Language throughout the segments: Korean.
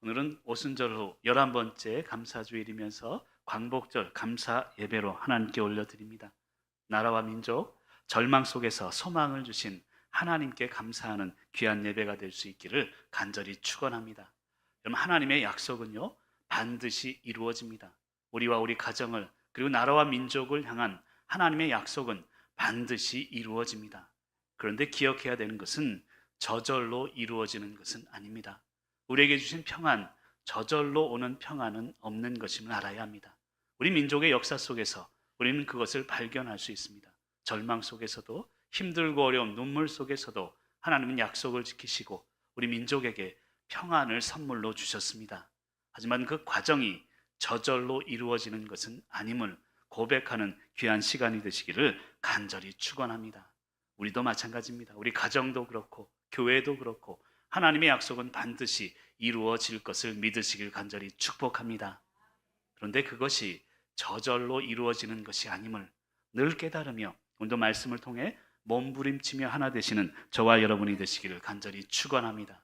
오늘은 오순절 후 11번째 감사주일이면서 광복절 감사 예배로 하나님께 올려드립니다. 나라와 민족, 절망 속에서 소망을 주신 하나님께 감사하는 귀한 예배가 될 수 있기를 간절히 축원합니다. 여러분, 하나님의 약속은요 반드시 이루어집니다. 우리와 우리 가정을 그리고 나라와 민족을 향한 하나님의 약속은 반드시 이루어집니다. 그런데 기억해야 되는 것은 저절로 이루어지는 것은 아닙니다. 우리에게 주신 평안, 저절로 오는 평안은 없는 것임을 알아야 합니다. 우리 민족의 역사 속에서 우리는 그것을 발견할 수 있습니다. 절망 속에서도, 힘들고 어려운 눈물 속에서도 하나님은 약속을 지키시고 우리 민족에게 평안을 선물로 주셨습니다. 하지만 그 과정이 저절로 이루어지는 것은 아님을 고백하는 귀한 시간이 되시기를 간절히 축원합니다. 우리도 마찬가지입니다. 우리 가정도 그렇고 교회도 그렇고 하나님의 약속은 반드시 이루어질 것을 믿으시길 간절히 축복합니다. 그런데 그것이 저절로 이루어지는 것이 아님을 늘 깨달으며 오늘도 말씀을 통해 몸부림치며 하나 되시는 저와 여러분이 되시기를 간절히 축원합니다.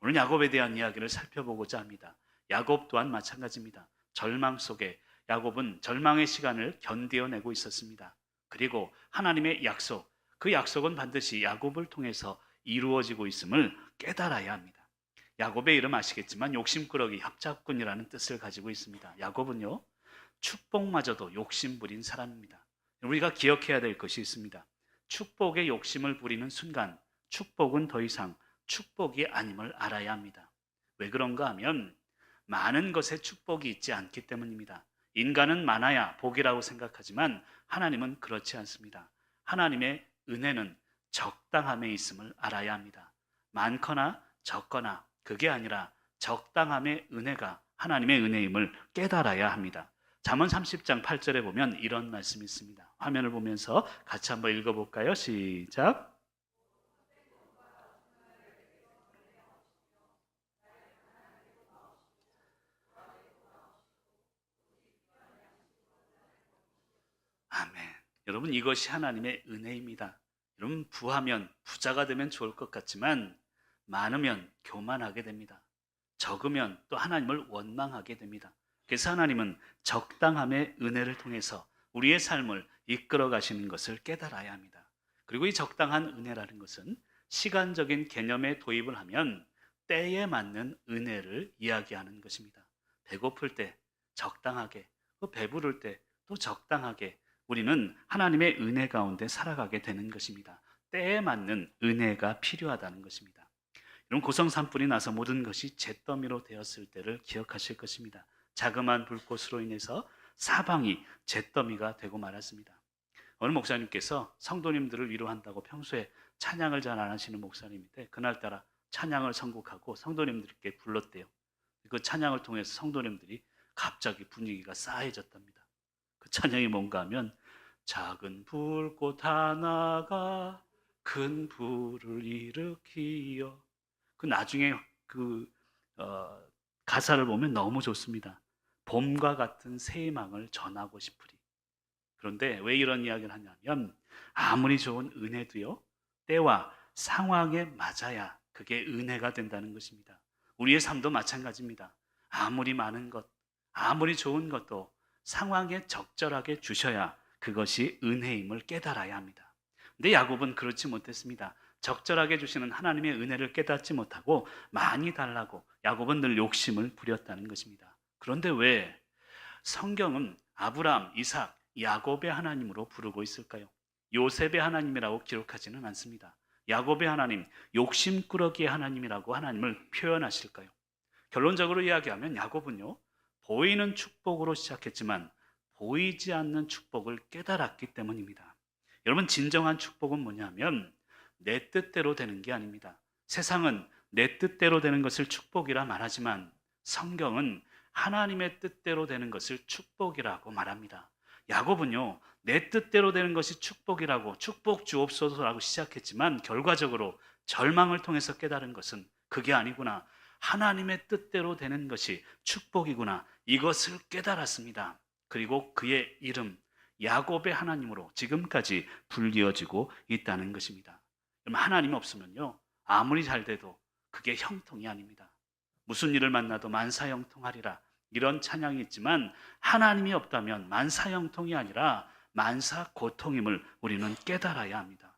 오늘 야곱에 대한 이야기를 살펴보고자 합니다. 야곱 또한 마찬가지입니다. 절망 속에 야곱은 절망의 시간을 견디어내고 있었습니다. 그리고 하나님의 약속, 그 약속은 반드시 야곱을 통해서 이루어지고 있음을 깨달아야 합니다. 야곱의 이름 아시겠지만 욕심꾸러기, 협잡꾼이라는 뜻을 가지고 있습니다. 야곱은요 축복마저도 욕심 부린 사람입니다. 우리가 기억해야 될 것이 있습니다. 축복에 욕심을 부리는 순간 축복은 더 이상 축복이 아님을 알아야 합니다. 왜 그런가 하면 많은 것에 축복이 있지 않기 때문입니다. 인간은 많아야 복이라고 생각하지만 하나님은 그렇지 않습니다. 하나님의 은혜는 적당함에 있음을 알아야 합니다. 많거나 적거나 그게 아니라 적당함의 은혜가 하나님의 은혜임을 깨달아야 합니다. 잠언 30장 8절에 보면 이런 말씀이 있습니다. 화면을 보면서 같이 한번 읽어볼까요? 시작. 아멘. 여러분, 이것이 하나님의 은혜입니다. 여러분, 부하면 부자가 되면 좋을 것 같지만 많으면 교만하게 됩니다. 적으면 또 하나님을 원망하게 됩니다. 그래서 하나님은 적당함의 은혜를 통해서 우리의 삶을 이끌어 가시는 것을 깨달아야 합니다. 그리고 이 적당한 은혜라는 것은 시간적인 개념에 도입을 하면 때에 맞는 은혜를 이야기하는 것입니다. 배고플 때 적당하게, 또 배부를 때 또 적당하게 우리는 하나님의 은혜 가운데 살아가게 되는 것입니다. 때에 맞는 은혜가 필요하다는 것입니다. 이런 고성 산불이 나서 모든 것이 잿더미로 되었을 때를 기억하실 것입니다. 자그마한 불꽃으로 인해서 사방이 잿더미가 되고 말았습니다. 어느 목사님께서 성도님들을 위로한다고 평소에 찬양을 잘 안 하시는 목사님인데 그날따라 찬양을 선곡하고 성도님들께 불렀대요. 그 찬양을 통해서 성도님들이 갑자기 분위기가 싸해졌답니다. 그 찬양이 뭔가 하면 작은 불꽃 하나가 큰 불을 일으키어, 그 나중에 그 가사를 보면 너무 좋습니다. 봄과 같은 새 희망을 전하고 싶으리. 그런데 왜 이런 이야기를 하냐면 아무리 좋은 은혜도요 때와 상황에 맞아야 그게 은혜가 된다는 것입니다. 우리의 삶도 마찬가지입니다. 아무리 많은 것, 아무리 좋은 것도 상황에 적절하게 주셔야 그것이 은혜임을 깨달아야 합니다. 근데 야곱은 그렇지 못했습니다. 적절하게 주시는 하나님의 은혜를 깨닫지 못하고 많이 달라고 야곱은 늘 욕심을 부렸다는 것입니다. 그런데 왜 성경은 아브라함, 이삭, 야곱의 하나님으로 부르고 있을까요? 요셉의 하나님이라고 기록하지는 않습니다. 야곱의 하나님, 욕심꾸러기의 하나님이라고 하나님을 표현하실까요? 결론적으로 이야기하면 야곱은요 보이는 축복으로 시작했지만 보이지 않는 축복을 깨달았기 때문입니다. 여러분, 진정한 축복은 뭐냐면 내 뜻대로 되는 게 아닙니다. 세상은 내 뜻대로 되는 것을 축복이라 말하지만 성경은 하나님의 뜻대로 되는 것을 축복이라고 말합니다. 야곱은요 내 뜻대로 되는 것이 축복이라고 축복 주옵소서라고 시작했지만 결과적으로 절망을 통해서 깨달은 것은 그게 아니구나, 하나님의 뜻대로 되는 것이 축복이구나, 이것을 깨달았습니다. 그리고 그의 이름 야곱의 하나님으로 지금까지 불리어지고 있다는 것입니다. 하나님 없으면요 아무리 잘 돼도 그게 형통이 아닙니다. 무슨 일을 만나도 만사형통하리라. 이런 찬양이 있지만 하나님이 없다면 만사형통이 아니라 만사고통임을 우리는 깨달아야 합니다.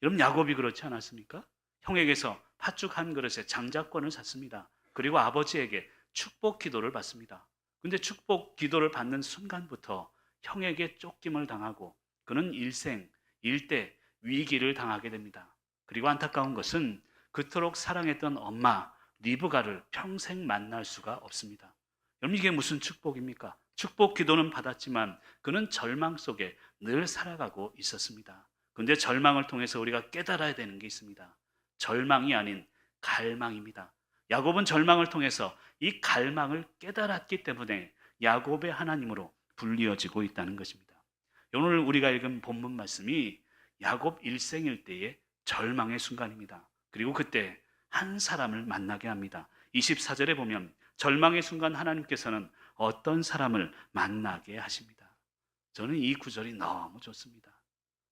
여러분, 야곱이 그렇지 않았습니까? 형에게서 팥죽 한 그릇에 장자권을 샀습니다. 그리고 아버지에게 축복 기도를 받습니다. 근데 축복 기도를 받는 순간부터 형에게 쫓김을 당하고 그는 일생 일대 위기를 당하게 됩니다. 그리고 안타까운 것은 그토록 사랑했던 엄마 리브가를 평생 만날 수가 없습니다. 여러분, 이게 무슨 축복입니까? 축복 기도는 받았지만 그는 절망 속에 늘 살아가고 있었습니다. 그런데 절망을 통해서 우리가 깨달아야 되는 게 있습니다. 절망이 아닌 갈망입니다. 야곱은 절망을 통해서 이 갈망을 깨달았기 때문에 야곱의 하나님으로 불리어지고 있다는 것입니다. 오늘 우리가 읽은 본문 말씀이 야곱 일생일대의 절망의 순간입니다. 그리고 그때 한 사람을 만나게 합니다. 24절에 보면 절망의 순간 하나님께서는 어떤 사람을 만나게 하십니다. 저는 이 구절이 너무 좋습니다.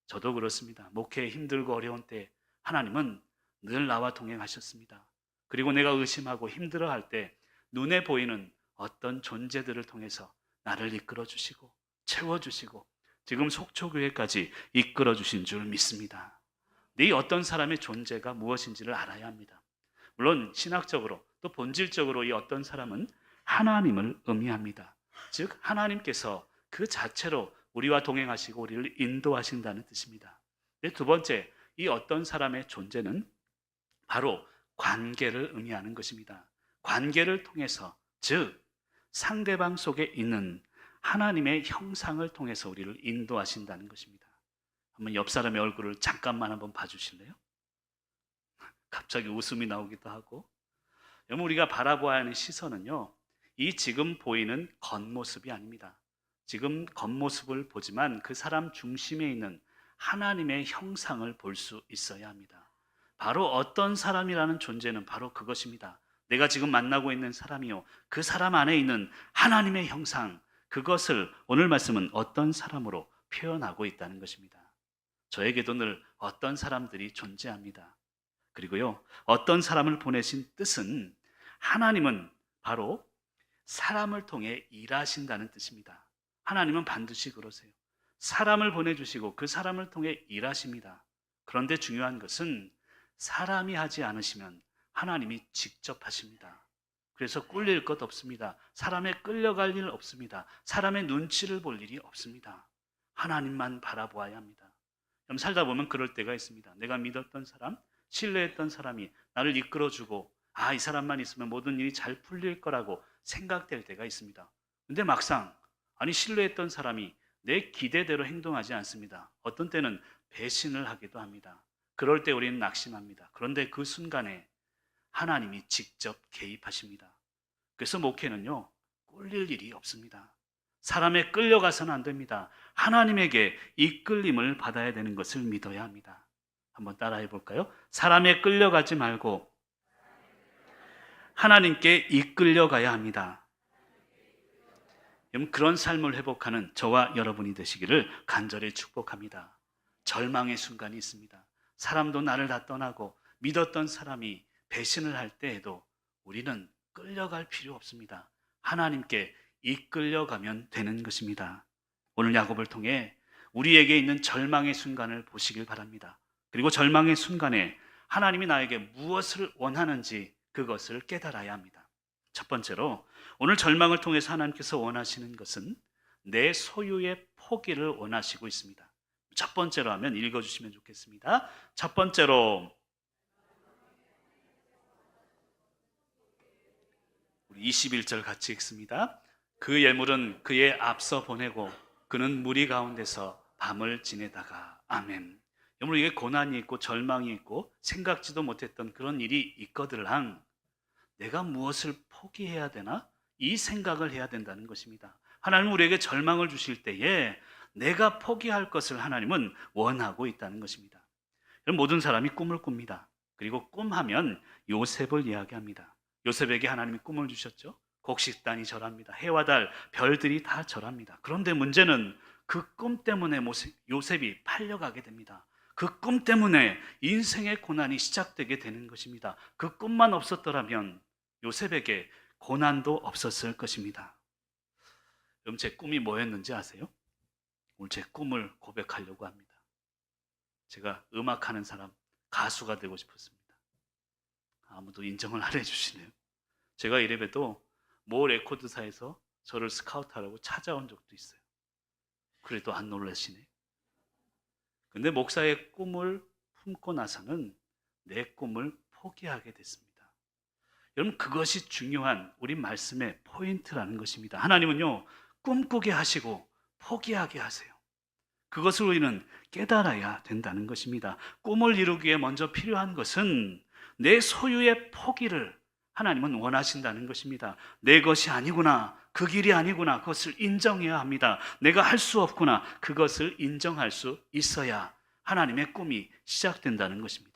저도 그렇습니다. 목회에 힘들고 어려운 때 하나님은 늘 나와 동행하셨습니다. 그리고 내가 의심하고 힘들어할 때 눈에 보이는 어떤 존재들을 통해서 나를 이끌어 주시고 채워주시고 지금 속초교회까지 이끌어 주신 줄 믿습니다. 이 어떤 사람의 존재가 무엇인지를 알아야 합니다. 물론 신학적으로 또 본질적으로 이 어떤 사람은 하나님을 의미합니다. 즉 하나님께서 그 자체로 우리와 동행하시고 우리를 인도하신다는 뜻입니다. 두 번째, 이 어떤 사람의 존재는 바로 관계를 의미하는 것입니다. 관계를 통해서, 즉 상대방 속에 있는 하나님의 형상을 통해서 우리를 인도하신다는 것입니다. 한번 옆 사람의 얼굴을 잠깐만 한번 봐주실래요? 갑자기 웃음이 나오기도 하고. 여러분, 우리가 바라보아야 하는 시선은요, 이 지금 보이는 겉모습이 아닙니다. 지금 겉모습을 보지만 그 사람 중심에 있는 하나님의 형상을 볼 수 있어야 합니다. 바로 어떤 사람이라는 존재는 바로 그것입니다. 내가 지금 만나고 있는 사람이요, 그 사람 안에 있는 하나님의 형상, 그것을 오늘 말씀은 어떤 사람으로 표현하고 있다는 것입니다. 저에게도 늘 어떤 사람들이 존재합니다. 그리고요, 어떤 사람을 보내신 뜻은 하나님은 바로 사람을 통해 일하신다는 뜻입니다. 하나님은 반드시 그러세요. 사람을 보내주시고 그 사람을 통해 일하십니다. 그런데 중요한 것은 사람이 하지 않으시면 하나님이 직접 하십니다. 그래서 꿀릴 것 없습니다. 사람에 끌려갈 일 없습니다. 사람의 눈치를 볼 일이 없습니다. 하나님만 바라보아야 합니다. 살다 보면 그럴 때가 있습니다. 내가 믿었던 사람, 신뢰했던 사람이 나를 이끌어주고 이 사람만 있으면 모든 일이 잘 풀릴 거라고 생각될 때가 있습니다. 근데 막상 신뢰했던 사람이 내 기대대로 행동하지 않습니다. 어떤 때는 배신을 하기도 합니다. 그럴 때 우리는 낙심합니다. 그런데 그 순간에 하나님이 직접 개입하십니다. 그래서 목회는요, 꿀릴 일이 없습니다. 사람에 끌려가서는 안 됩니다. 하나님에게 이끌림을 받아야 되는 것을 믿어야 합니다. 한번 따라해 볼까요? 사람에 끌려가지 말고 하나님께 이끌려가야 합니다. 그런 삶을 회복하는 저와 여러분이 되시기를 간절히 축복합니다. 절망의 순간이 있습니다. 사람도 나를 다 떠나고 믿었던 사람이 배신을 할 때에도 우리는 끌려갈 필요 없습니다. 하나님께 이끌려가면 되는 것입니다. 오늘 야곱을 통해 우리에게 있는 절망의 순간을 보시길 바랍니다. 그리고 절망의 순간에 하나님이 나에게 무엇을 원하는지 그것을 깨달아야 합니다. 첫 번째로 오늘 절망을 통해서 하나님께서 원하시는 것은 내 소유의 포기를 원하시고 있습니다. 첫 번째로 하면 읽어주시면 좋겠습니다. 첫 번째로 우리 21절 같이 읽습니다. 그 예물은 그의 앞서 보내고 그는 무리 가운데서 밤을 지내다가. 아멘. 여러분, 이게 고난이 있고 절망이 있고 생각지도 못했던 그런 일이 있거들랑 내가 무엇을 포기해야 되나? 이 생각을 해야 된다는 것입니다. 하나님은 우리에게 절망을 주실 때에 내가 포기할 것을 하나님은 원하고 있다는 것입니다. 모든 사람이 꿈을 꿉니다. 그리고 꿈하면 요셉을 이야기합니다. 요셉에게 하나님이 꿈을 주셨죠. 곡식단이 절합니다. 해와 달, 별들이 다 절합니다. 그런데 문제는 그 꿈 때문에 요셉이 팔려가게 됩니다. 그 꿈 때문에 인생의 고난이 시작되게 되는 것입니다. 그 꿈만 없었더라면 요셉에게 고난도 없었을 것입니다. 그럼 제 꿈이 뭐였는지 아세요? 오늘 제 꿈을 고백하려고 합니다. 제가 음악하는 사람, 가수가 되고 싶었습니다. 아무도 인정을 안 해주시네요. 제가 이래봬도 모 레코드사에서 저를 스카우트하라고 찾아온 적도 있어요. 그래도 안 놀라시네. 근데 목사의 꿈을 품고 나서는 내 꿈을 포기하게 됐습니다. 여러분, 그것이 중요한 우리 말씀의 포인트라는 것입니다. 하나님은요, 꿈꾸게 하시고 포기하게 하세요. 그것을 우리는 깨달아야 된다는 것입니다. 꿈을 이루기 위해 먼저 필요한 것은 내 소유의 포기를 하나님은 원하신다는 것입니다. 내 것이 아니구나, 그 길이 아니구나, 그것을 인정해야 합니다. 내가 할 수 없구나, 그것을 인정할 수 있어야 하나님의 꿈이 시작된다는 것입니다.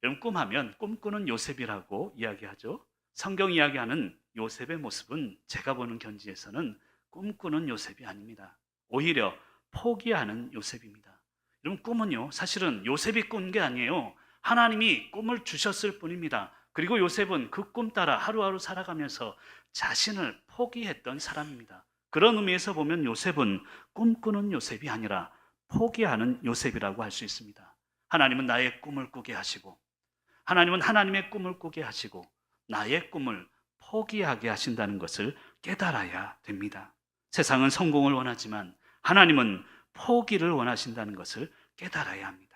여러분, 꿈하면 꿈꾸는 요셉이라고 이야기하죠. 성경 이야기하는 요셉의 모습은 제가 보는 견지에서는 꿈꾸는 요셉이 아닙니다. 오히려 포기하는 요셉입니다. 여러분, 꿈은요, 사실은 요셉이 꾼 게 아니에요. 하나님이 꿈을 주셨을 뿐입니다. 그리고 요셉은 그 꿈 따라 하루하루 살아가면서 자신을 포기했던 사람입니다. 그런 의미에서 보면 요셉은 꿈꾸는 요셉이 아니라 포기하는 요셉이라고 할 수 있습니다. 하나님은 나의 꿈을 꾸게 하시고, 하나님은 하나님의 꿈을 꾸게 하시고, 나의 꿈을 포기하게 하신다는 것을 깨달아야 됩니다. 세상은 성공을 원하지만 하나님은 포기를 원하신다는 것을 깨달아야 합니다.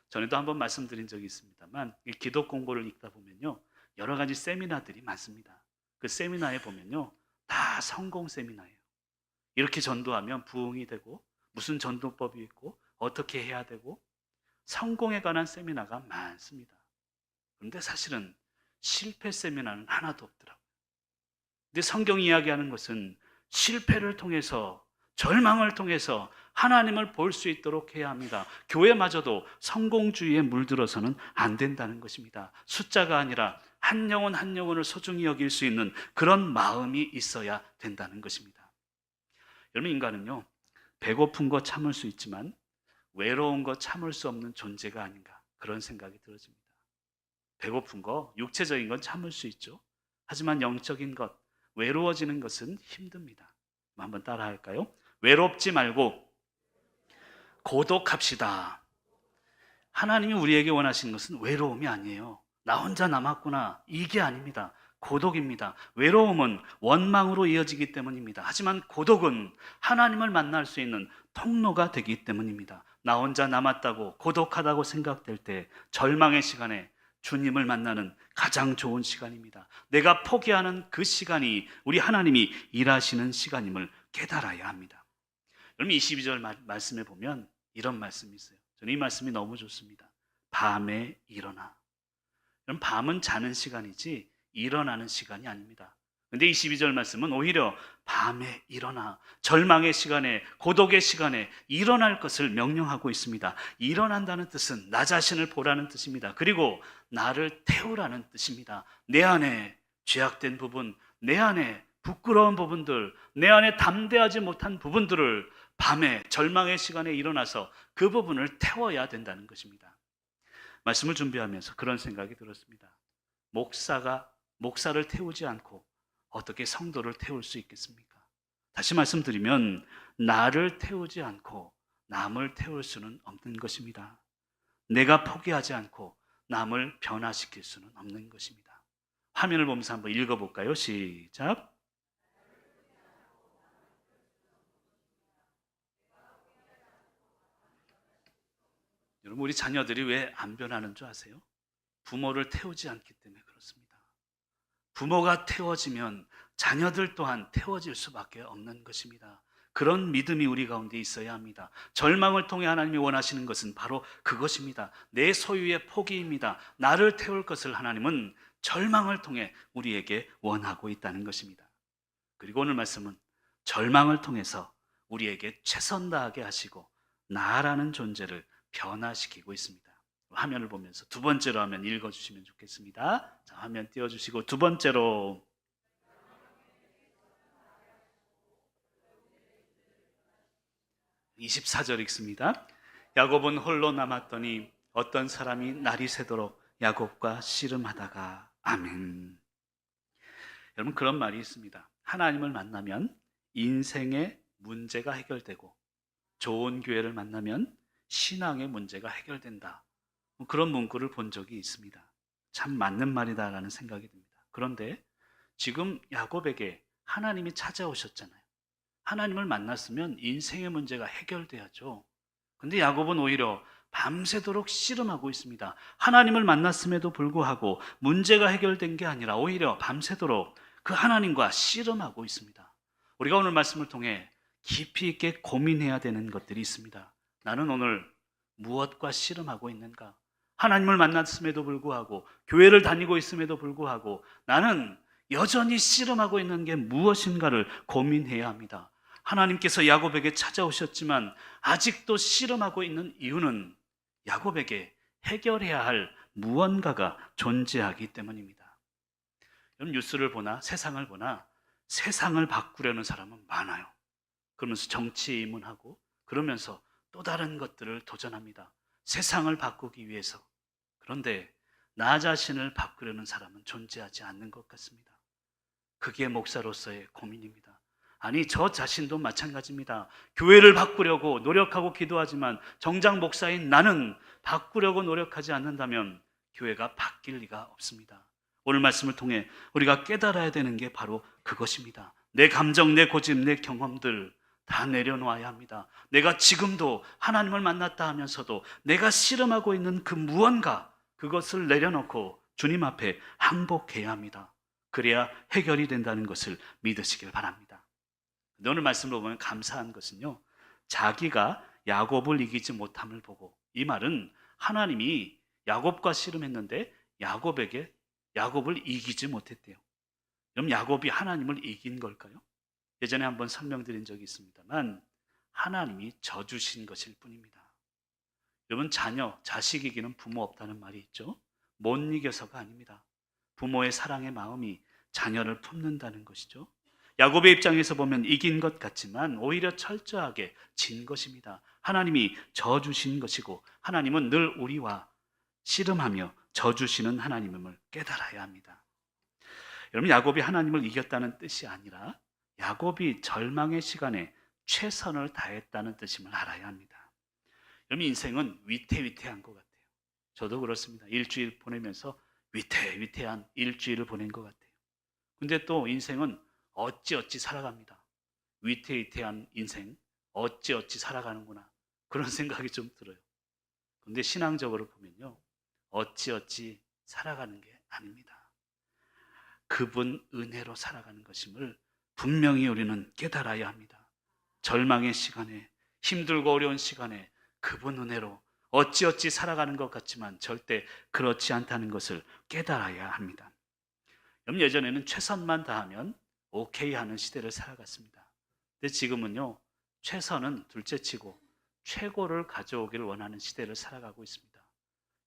전에도 한번 말씀드린 적이 있습니다만, 기독 공고를 읽다 보면요, 여러 가지 세미나들이 많습니다. 그 세미나에 보면요, 다 성공 세미나예요. 이렇게 전도하면 부흥이 되고, 무슨 전도법이 있고, 어떻게 해야 되고, 성공에 관한 세미나가 많습니다. 그런데 사실은 실패 세미나는 하나도 없더라고요. 근데 성경이 이야기하는 것은 실패를 통해서, 절망을 통해서 하나님을 볼 수 있도록 해야 합니다. 교회마저도 성공주의에 물들어서는 안 된다는 것입니다. 숫자가 아니라 한 영혼 한 영혼을 소중히 여길 수 있는 그런 마음이 있어야 된다는 것입니다. 여러분, 인간은요, 배고픈 거 참을 수 있지만 외로운 거 참을 수 없는 존재가 아닌가, 그런 생각이 들어집니다. 배고픈 거, 육체적인 건 참을 수 있죠. 하지만 영적인 것, 외로워지는 것은 힘듭니다. 한번 따라 할까요? 외롭지 말고 고독합시다. 하나님이 우리에게 원하시는 것은 외로움이 아니에요. 나 혼자 남았구나, 이게 아닙니다. 고독입니다. 외로움은 원망으로 이어지기 때문입니다. 하지만 고독은 하나님을 만날 수 있는 통로가 되기 때문입니다. 나 혼자 남았다고, 고독하다고 생각될 때 절망의 시간에 주님을 만나는 가장 좋은 시간입니다. 내가 포기하는 그 시간이 우리 하나님이 일하시는 시간임을 깨달아야 합니다. 여러분, 22절 말씀에 보면 이런 말씀이 있어요. 저는 이 말씀이 너무 좋습니다. 밤에 일어나. 여러분, 밤은 자는 시간이지 일어나는 시간이 아닙니다. 근데 22절 말씀은 오히려 밤에 일어나, 절망의 시간에, 고독의 시간에 일어날 것을 명령하고 있습니다. 일어난다는 뜻은 나 자신을 보라는 뜻입니다. 그리고 나를 태우라는 뜻입니다. 내 안에 죄악된 부분, 내 안에 부끄러운 부분들, 내 안에 담대하지 못한 부분들을 밤에 절망의 시간에 일어나서 그 부분을 태워야 된다는 것입니다. 말씀을 준비하면서 그런 생각이 들었습니다. 목사를 태우지 않고 어떻게 성도를 태울 수 있겠습니까? 다시 말씀드리면 나를 태우지 않고 남을 태울 수는 없는 것입니다. 내가 포기하지 않고 남을 변화시킬 수는 없는 것입니다. 화면을 보면서 한번 읽어볼까요? 시작. 여러분, 우리 자녀들이 왜 안 변하는 줄 아세요? 부모를 태우지 않기 때문에 그렇습니다. 부모가 태워지면 자녀들 또한 태워질 수밖에 없는 것입니다. 그런 믿음이 우리 가운데 있어야 합니다. 절망을 통해 하나님이 원하시는 것은 바로 그것입니다. 내 소유의 포기입니다. 나를 태울 것을 하나님은 절망을 통해 우리에게 원하고 있다는 것입니다. 그리고 오늘 말씀은 절망을 통해서 우리에게 최선 다하게 하시고 나라는 존재를 변화시키고 있습니다. 화면을 보면서 두 번째로 화면 읽어주시면 좋겠습니다. 자, 화면 띄워주시고 두 번째로 24절 읽습니다. 야곱은 홀로 남았더니 어떤 사람이 날이 새도록 야곱과 씨름하다가. 아멘. 여러분, 그런 말이 있습니다. 하나님을 만나면 인생의 문제가 해결되고 좋은 교회를 만나면 신앙의 문제가 해결된다. 그런 문구를 본 적이 있습니다. 참 맞는 말이다라는 생각이 듭니다. 그런데 지금 야곱에게 하나님이 찾아오셨잖아요. 하나님을 만났으면 인생의 문제가 해결돼야죠. 근데 야곱은 오히려 밤새도록 씨름하고 있습니다. 하나님을 만났음에도 불구하고 문제가 해결된 게 아니라 오히려 밤새도록 그 하나님과 씨름하고 있습니다. 우리가 오늘 말씀을 통해 깊이 있게 고민해야 되는 것들이 있습니다. 나는 오늘 무엇과 씨름하고 있는가? 하나님을 만났음에도 불구하고 교회를 다니고 있음에도 불구하고 나는 여전히 씨름하고 있는 게 무엇인가를 고민해야 합니다. 하나님께서 야곱에게 찾아오셨지만 아직도 씨름하고 있는 이유는 야곱에게 해결해야 할 무언가가 존재하기 때문입니다. 여러분, 뉴스를 보나 세상을 보나 세상을 바꾸려는 사람은 많아요. 그러면서 정치에 입문하고 그러면서 또 다른 것들을 도전합니다. 세상을 바꾸기 위해서. 그런데 나 자신을 바꾸려는 사람은 존재하지 않는 것 같습니다. 그게 목사로서의 고민입니다. 아니, 저 자신도 마찬가지입니다. 교회를 바꾸려고 노력하고 기도하지만 정작 목사인 나는 바꾸려고 노력하지 않는다면 교회가 바뀔 리가 없습니다. 오늘 말씀을 통해 우리가 깨달아야 되는 게 바로 그것입니다. 내 감정, 내 고집, 내 경험들 다 내려놓아야 합니다. 내가 지금도 하나님을 만났다 하면서도 내가 씨름하고 있는 그 무언가, 그것을 내려놓고 주님 앞에 항복해야 합니다. 그래야 해결이 된다는 것을 믿으시길 바랍니다. 오늘 말씀으로 보면 감사한 것은요, 자기가 야곱을 이기지 못함을 보고, 이 말은 하나님이 야곱과 씨름했는데 야곱을 이기지 못했대요. 그럼 야곱이 하나님을 이긴 걸까요? 예전에 한번 설명드린 적이 있습니다만 하나님이 져주신 것일 뿐입니다. 여러분, 자식 이기는 부모 없다는 말이 있죠. 못 이겨서가 아닙니다. 부모의 사랑의 마음이 자녀를 품는다는 것이죠. 야곱의 입장에서 보면 이긴 것 같지만 오히려 철저하게 진 것입니다. 하나님이 져주신 것이고 하나님은 늘 우리와 씨름하며 져주시는 하나님임을 깨달아야 합니다. 여러분, 야곱이 하나님을 이겼다는 뜻이 아니라 야곱이 절망의 시간에 최선을 다했다는 뜻임을 알아야 합니다. 여러분, 인생은 위태위태한 것 같아요. 저도 그렇습니다. 일주일 보내면서 위태위태한 일주일을 보낸 것 같아요. 근데 또 인생은 어찌어찌 살아갑니다. 위태위태한 인생, 어찌어찌 살아가는구나. 그런 생각이 좀 들어요. 근데 신앙적으로 보면요, 어찌어찌 살아가는 게 아닙니다. 그분 은혜로 살아가는 것임을 분명히 우리는 깨달아야 합니다. 절망의 시간에, 힘들고 어려운 시간에 그분 은혜로 어찌어찌 살아가는 것 같지만 절대 그렇지 않다는 것을 깨달아야 합니다. 여러분, 예전에는 최선만 다하면 오케이 하는 시대를 살아갔습니다. 근데 지금은요, 최선은 둘째치고 최고를 가져오기를 원하는 시대를 살아가고 있습니다.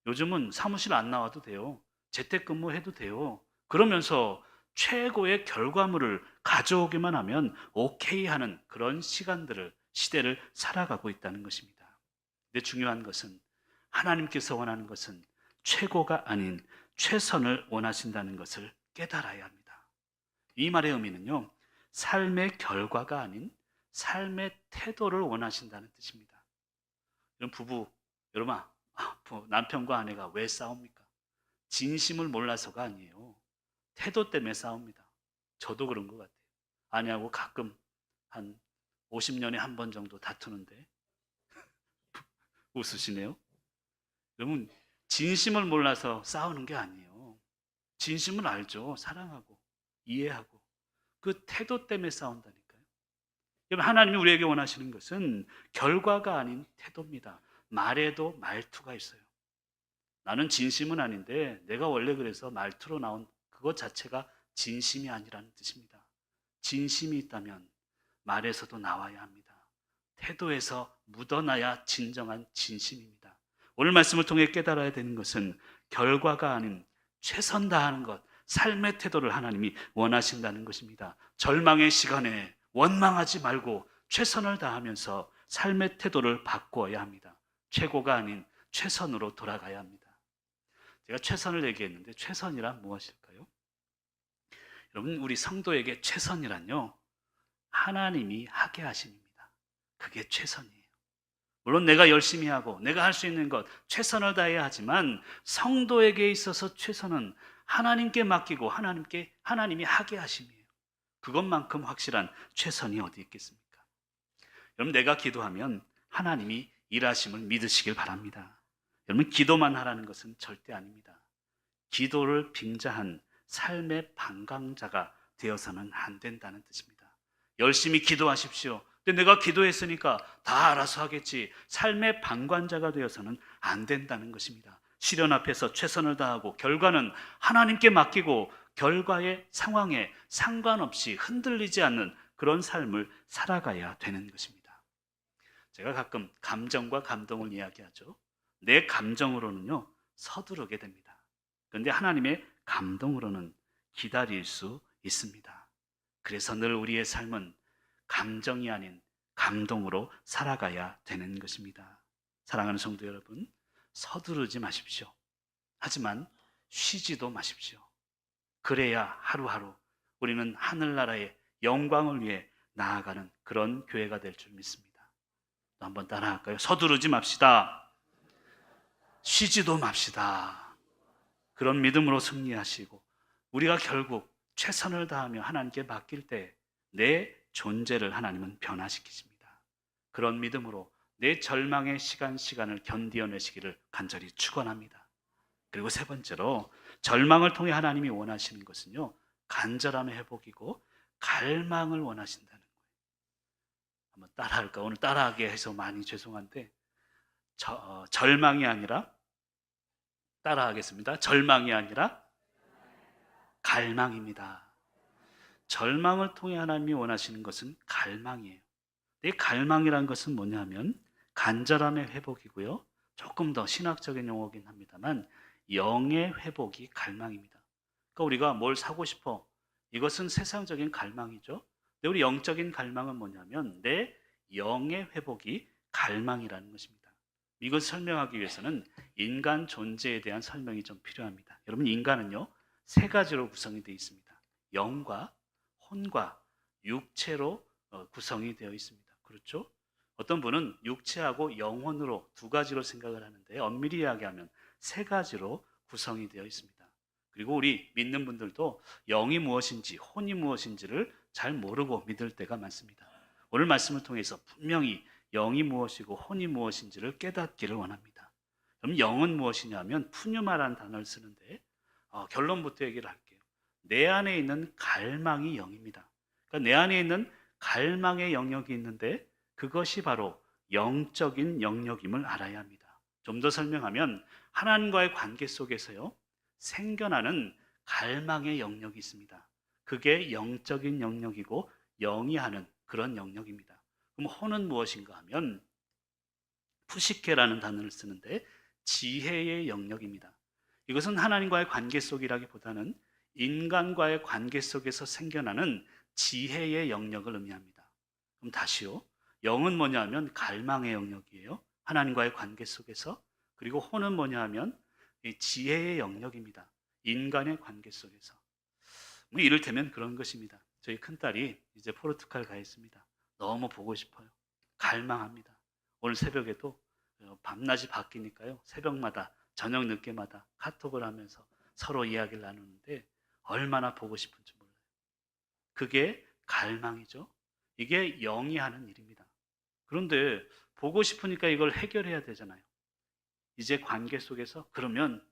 요즘은 사무실 안 나와도 돼요. 재택근무해도 돼요. 그러면서 최고의 결과물을 가져오기만 하면 오케이 하는 그런 시대를 살아가고 있다는 것입니다. 근데 중요한 것은 하나님께서 원하는 것은 최고가 아닌 최선을 원하신다는 것을 깨달아야 합니다. 이 말의 의미는요, 삶의 결과가 아닌 삶의 태도를 원하신다는 뜻입니다. 여러분, 남편과 아내가 왜 싸웁니까? 진심을 몰라서가 아니에요. 태도 때문에 싸웁니다. 저도 그런 것 같아요. 아내하고 가끔 한 50년에 한 번 정도 다투는데 웃으시네요. 여러분, 진심을 몰라서 싸우는 게 아니에요. 진심을 알죠. 사랑하고 이해하고 그 태도 때문에 싸운다니까요. 여러분, 하나님이 우리에게 원하시는 것은 결과가 아닌 태도입니다. 말에도 말투가 있어요. 나는 진심은 아닌데 내가 원래 그래서 말투로 나온 그것 자체가 진심이 아니라는 뜻입니다. 진심이 있다면 말에서도 나와야 합니다. 태도에서 묻어나야 진정한 진심입니다. 오늘 말씀을 통해 깨달아야 되는 것은 결과가 아닌 최선 다하는 것, 삶의 태도를 하나님이 원하신다는 것입니다. 절망의 시간에 원망하지 말고 최선을 다하면서 삶의 태도를 바꾸어야 합니다. 최고가 아닌 최선으로 돌아가야 합니다. 제가 최선을 얘기했는데 최선이란 무엇일까요? 여러분, 우리 성도에게 최선이란요, 하나님이 하게 하심입니다. 그게 최선이에요. 물론 내가 열심히 하고 내가 할 수 있는 것 최선을 다해야 하지만 성도에게 있어서 최선은 하나님께 맡기고 하나님이 하게 하심이에요. 그것만큼 확실한 최선이 어디 있겠습니까? 여러분, 내가 기도하면 하나님이 일하심을 믿으시길 바랍니다. 여러분, 기도만 하라는 것은 절대 아닙니다. 기도를 빙자한 삶의 방강자가 되어서는 안 된다는 뜻입니다. 열심히 기도하십시오. 근데 내가 기도했으니까 다 알아서 하겠지. 삶의 방관자가 되어서는 안 된다는 것입니다. 시련 앞에서 최선을 다하고 결과는 하나님께 맡기고 결과의 상황에 상관없이 흔들리지 않는 그런 삶을 살아가야 되는 것입니다. 제가 가끔 감정과 감동을 이야기하죠. 내 감정으로는요, 서두르게 됩니다. 그런데 하나님의 감동으로는 기다릴 수 있습니다. 그래서 늘 우리의 삶은 감정이 아닌 감동으로 살아가야 되는 것입니다. 사랑하는 성도 여러분, 서두르지 마십시오. 하지만 쉬지도 마십시오. 그래야 하루하루 우리는 하늘나라의 영광을 위해 나아가는 그런 교회가 될 줄 믿습니다. 또 한번 따라할까요? 서두르지 맙시다. 쉬지도 맙시다. 그런 믿음으로 승리하시고 우리가 결국 최선을 다하며 하나님께 맡길 때 내 존재를 하나님은 변화시키십니다. 그런 믿음으로 내 절망의 시간을 견디어내시기를 간절히 축원합니다. 그리고 세 번째로 절망을 통해 하나님이 원하시는 것은요, 간절함의 회복이고 갈망을 원하신다는 거예요. 한번 따라할까? 오늘 따라하게 해서 많이 죄송한데 절망이 아니라 따라하겠습니다. 절망이 아니라 갈망입니다. 절망을 통해 하나님이 원하시는 것은 갈망이에요. 이 갈망이란 것은 뭐냐면 간절함의 회복이고요. 조금 더 신학적인 용어긴 합니다만 영의 회복이 갈망입니다. 그러니까 우리가 뭘 사고 싶어. 이것은 세상적인 갈망이죠. 근데 우리 영적인 갈망은 뭐냐면 내 영의 회복이 갈망이라는 것입니다. 이걸 설명하기 위해서는 인간 존재에 대한 설명이 좀 필요합니다. 여러분, 인간은요, 세 가지로 구성이 되어 있습니다. 영과 혼과 육체로 구성이 되어 있습니다. 그렇죠? 어떤 분은 육체하고 영혼으로 두 가지로 생각을 하는데 엄밀히 이야기하면 세 가지로 구성이 되어 있습니다. 그리고 우리 믿는 분들도 영이 무엇인지 혼이 무엇인지를 잘 모르고 믿을 때가 많습니다. 오늘 말씀을 통해서 분명히 영이 무엇이고 혼이 무엇인지를 깨닫기를 원합니다. 그럼 영은 무엇이냐면 푸뉴마라는 단어를 쓰는데 결론부터 얘기를 할게요. 내 안에 있는 갈망이 영입니다. 그러니까 내 안에 있는 갈망의 영역이 있는데 그것이 바로 영적인 영역임을 알아야 합니다. 좀 더 설명하면 하나님과의 관계 속에서요, 생겨나는 갈망의 영역이 있습니다. 그게 영적인 영역이고 영이 하는 그런 영역입니다. 그럼 혼은 무엇인가 하면 푸시케라는 단어를 쓰는데 지혜의 영역입니다. 이것은 하나님과의 관계 속이라기보다는 인간과의 관계 속에서 생겨나는 지혜의 영역을 의미합니다. 그럼 다시요. 영은 뭐냐 하면 갈망의 영역이에요. 하나님과의 관계 속에서. 그리고 혼은 뭐냐 하면 지혜의 영역입니다. 인간의 관계 속에서. 뭐 이를테면 그런 것입니다. 저희 큰딸이 이제 포르투갈 가 있습니다. 너무 보고 싶어요. 갈망합니다. 오늘 새벽에도 밤낮이 바뀌니까요. 새벽마다 저녁 늦게마다 카톡을 하면서 서로 이야기를 나누는데 얼마나 보고 싶은지 몰라요. 그게 갈망이죠. 이게 영이 하는 일입니다. 그런데 보고 싶으니까 이걸 해결해야 되잖아요. 이제 관계 속에서 그러면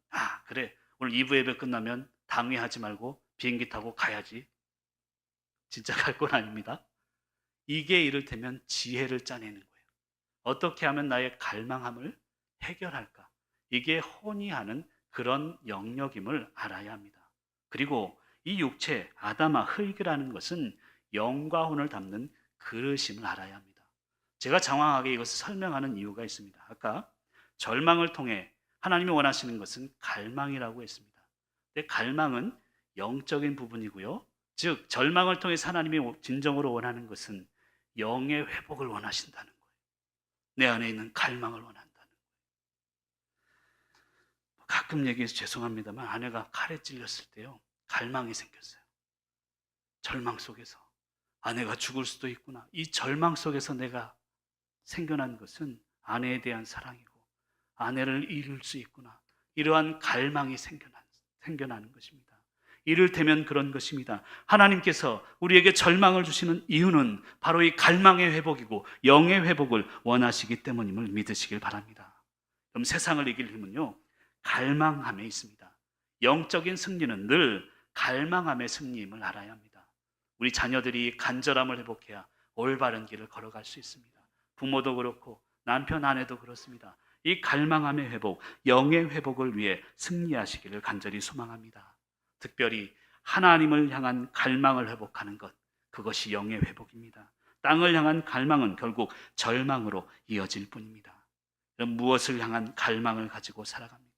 그래, 오늘 2부 예배 끝나면 당회하지 말고 비행기 타고 가야지. 진짜 갈 건 아닙니다. 이게 이를테면 지혜를 짜내는 거예요. 어떻게 하면 나의 갈망함을 해결할까? 이게 혼이 하는 그런 영역임을 알아야 합니다. 그리고 이 육체, 아담아, 흙이라는 것은 영과 혼을 담는 그릇임을 알아야 합니다. 제가 장황하게 이것을 설명하는 이유가 있습니다. 아까 절망을 통해 하나님이 원하시는 것은 갈망이라고 했습니다. 근데 갈망은 영적인 부분이고요. 즉 절망을 통해 하나님이 진정으로 원하는 것은 영의 회복을 원하신다는 거예요. 내 안에 있는 갈망을 원한다는 거예요. 가끔 얘기해서 죄송합니다만 아내가 칼에 찔렸을 때요, 갈망이 생겼어요. 절망 속에서 아내가 죽을 수도 있구나. 이 절망 속에서 내가 생겨난 것은 아내에 대한 사랑이고 아내를 잃을 수 있구나. 이러한 갈망이 생겨나는 것입니다. 이를테면 그런 것입니다. 하나님께서 우리에게 절망을 주시는 이유는 바로 이 갈망의 회복이고 영의 회복을 원하시기 때문임을 믿으시길 바랍니다. 그럼 세상을 이길 힘은요, 갈망함에 있습니다. 영적인 승리는 늘 갈망함의 승리임을 알아야 합니다. 우리 자녀들이 간절함을 회복해야 올바른 길을 걸어갈 수 있습니다. 부모도 그렇고 남편, 아내도 그렇습니다. 이 갈망함의 회복, 영의 회복을 위해 승리하시기를 간절히 소망합니다. 특별히 하나님을 향한 갈망을 회복하는 것, 그것이 영의 회복입니다. 땅을 향한 갈망은 결국 절망으로 이어질 뿐입니다. 그럼 무엇을 향한 갈망을 가지고 살아갑니까?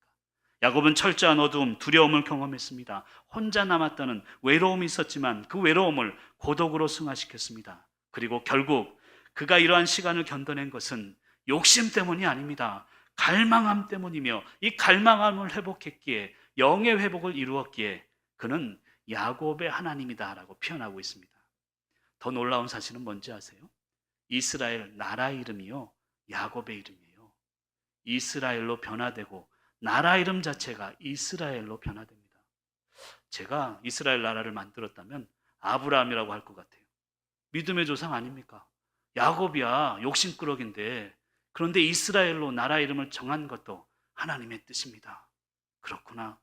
야곱은 철저한 어두움, 두려움을 경험했습니다. 혼자 남았다는 외로움이 있었지만 그 외로움을 고독으로 승화시켰습니다. 그리고 결국 그가 이러한 시간을 견뎌낸 것은 욕심 때문이 아닙니다. 갈망함 때문이며 이 갈망함을 회복했기에, 영의 회복을 이루었기에 그는 야곱의 하나님이다라고 표현하고 있습니다. 더 놀라운 사실은 뭔지 아세요? 이스라엘 나라 이름이요, 야곱의 이름이에요. 이스라엘로 변화되고 나라 이름 자체가 이스라엘로 변화됩니다. 제가 이스라엘 나라를 만들었다면 아브라함이라고 할 것 같아요. 믿음의 조상 아닙니까? 야곱이야 욕심꾸러기인데, 그런데 이스라엘로 나라 이름을 정한 것도 하나님의 뜻입니다. 그렇구나.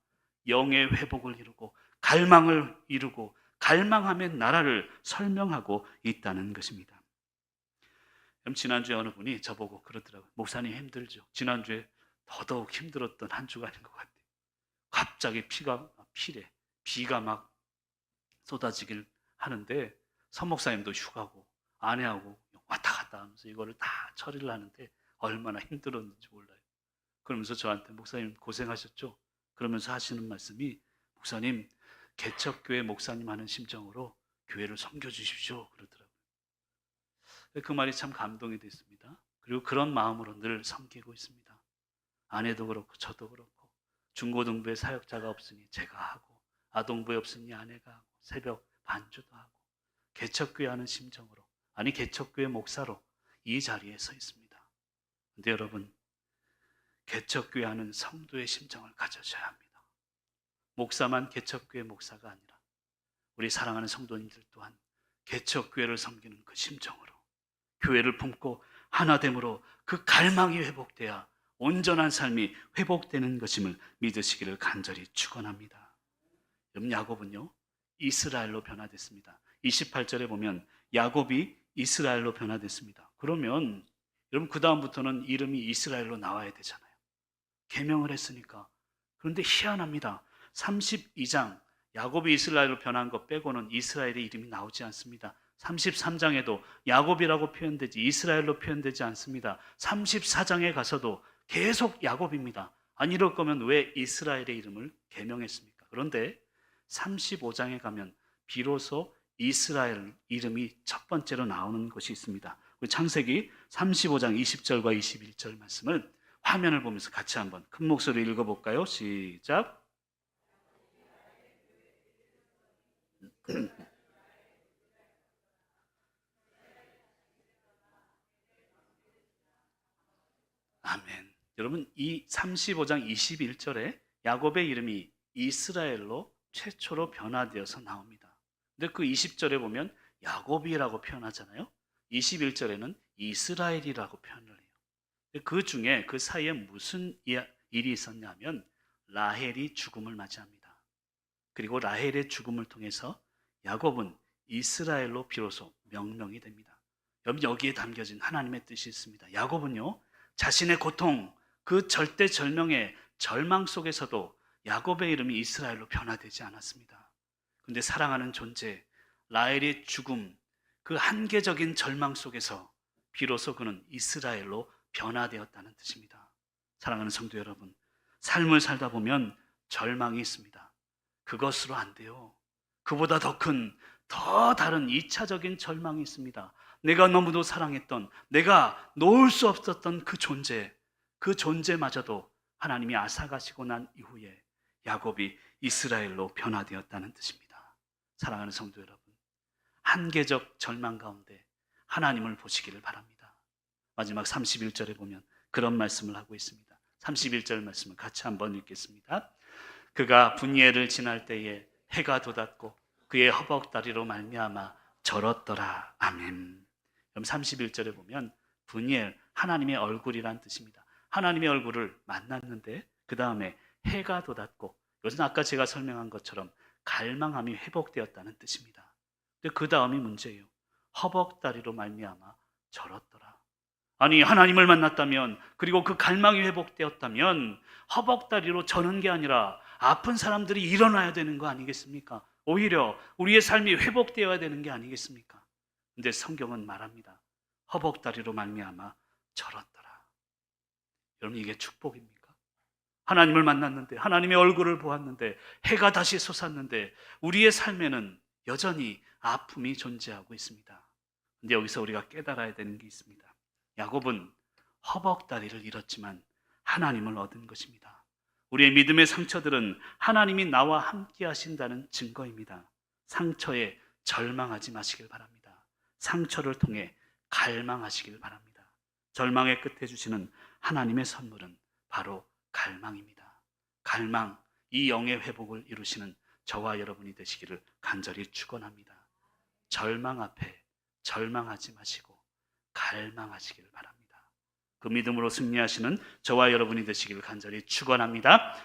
영의 회복을 이루고 갈망을 이루고 갈망하며 나라를 설명하고 있다는 것입니다. 그럼 지난주에 어느 분이 저보고 그러더라고요. 목사님 힘들죠? 지난주에 더더욱 힘들었던 한 주가 아닌 것 같아요. 갑자기 비가 막 쏟아지길 하는데 선 목사님도 휴가고 아내하고 왔다 갔다 하면서 이거를 다 처리를 하는데 얼마나 힘들었는지 몰라요. 그러면서 저한테 목사님 고생하셨죠? 그러면서 하시는 말씀이, 목사님 개척교회 목사님 하는 심정으로 교회를 섬겨주십시오 그러더라고요. 그 말이 참 감동이 됐습니다. 그리고 그런 마음으로 늘 섬기고 있습니다. 아내도 그렇고 저도 그렇고 중고등부에 사역자가 없으니 제가 하고, 아동부에 없으니 아내가 하고, 새벽 반주도 하고, 개척교회 하는 심정으로, 아니 개척교회 목사로 이 자리에 서 있습니다. 근데 여러분, 개척교회 하는 성도의 심정을 가져셔야 합니다. 목사만 개척교회 목사가 아니라 우리 사랑하는 성도님들 또한 개척교회를 섬기는 그 심정으로, 교회를 품고 하나됨으로 그 갈망이 회복돼야 온전한 삶이 회복되는 것임을 믿으시기를 간절히 축원합니다. 여러분, 야곱은요 이스라엘로 변화됐습니다. 28절에 보면 야곱이 이스라엘로 변화됐습니다. 그러면 여러분, 그 다음부터는 이름이 이스라엘로 나와야 되잖아요. 계명을 했으니까. 그런데 희한합니다. 32장 야곱이 이스라엘로 변한 것 빼고는 이스라엘의 이름이 나오지 않습니다. 33장에도 야곱이라고 표현되지 이스라엘로 표현되지 않습니다. 34장에 가서도 계속 야곱입니다. 아니, 이럴 거면 왜 이스라엘의 이름을 계명했습니까? 그런데 35장에 가면 비로소 이스라엘 이름이 첫 번째로 나오는 것이 있습니다. 우리 창세기 35장 20절과 21절 말씀을 화면을 보면서 같이 한번 큰 목소리로 읽어볼까요? 시작. 아멘. 여러분, 이 35장 21절에 야곱의 이름이 이스라엘로 최초로 변화되어서 나옵니다. 근데 그 20절에 보면 야곱이라고 표현하잖아요. 21절에는 이스라엘이라고 표현을 해요. 그 중에 그 사이에 무슨 일이 있었냐면 라헬이 죽음을 맞이합니다. 그리고 라헬의 죽음을 통해서 야곱은 이스라엘로 비로소 명명이 됩니다. 여기에 담겨진 하나님의 뜻이 있습니다. 야곱은요, 자신의 고통, 그 절대절명의 절망 속에서도 야곱의 이름이 이스라엘로 변화되지 않았습니다. 그런데 사랑하는 존재 라헬의 죽음, 그 한계적인 절망 속에서 비로소 그는 이스라엘로 변화되었다는 뜻입니다. 사랑하는 성도 여러분, 삶을 살다 보면 절망이 있습니다. 그것으로 안 돼요. 그보다 더 다른 2차적인 절망이 있습니다. 내가 너무도 사랑했던, 내가 놓을 수 없었던 그 존재마저도 하나님이 앗아가시고 난 이후에 야곱이 이스라엘로 변화되었다는 뜻입니다. 사랑하는 성도 여러분, 한계적 절망 가운데 하나님을 보시기를 바랍니다. 마지막 31절에 보면 그런 말씀을 하고 있습니다. 31절 말씀을 같이 한번 읽겠습니다. 그가 분이엘을 지날 때에 해가 돋았고 그의 허벅다리로 말미암아 절었더라. 아멘. 그럼 31절에 보면 분이엘, 하나님의 얼굴이란 뜻입니다. 하나님의 얼굴을 만났는데 그 다음에 해가 돋았고, 이것은 아까 제가 설명한 것처럼 갈망함이 회복되었다는 뜻입니다. 근데 그 다음이 문제예요. 허벅다리로 말미암아 절었더라. 아니, 하나님을 만났다면, 그리고 그 갈망이 회복되었다면 허벅다리로 저는 게 아니라 아픈 사람들이 일어나야 되는 거 아니겠습니까? 오히려 우리의 삶이 회복되어야 되는 게 아니겠습니까? 근데 성경은 말합니다. 허벅다리로 말미암아 절었더라. 여러분, 이게 축복입니까? 하나님을 만났는데, 하나님의 얼굴을 보았는데, 해가 다시 솟았는데 우리의 삶에는 여전히 아픔이 존재하고 있습니다. 근데 여기서 우리가 깨달아야 되는 게 있습니다. 야곱은 허벅다리를 잃었지만 하나님을 얻은 것입니다. 우리의 믿음의 상처들은 하나님이 나와 함께 하신다는 증거입니다. 상처에 절망하지 마시길 바랍니다. 상처를 통해 갈망하시길 바랍니다. 절망의 끝에 주시는 하나님의 선물은 바로 갈망입니다. 갈망, 이 영의 회복을 이루시는 저와 여러분이 되시기를 간절히 축원합니다. 절망 앞에 절망하지 마시고 갈망하시길 바랍니다. 그 믿음으로 승리하시는 저와 여러분이 되시기를 간절히 축원합니다.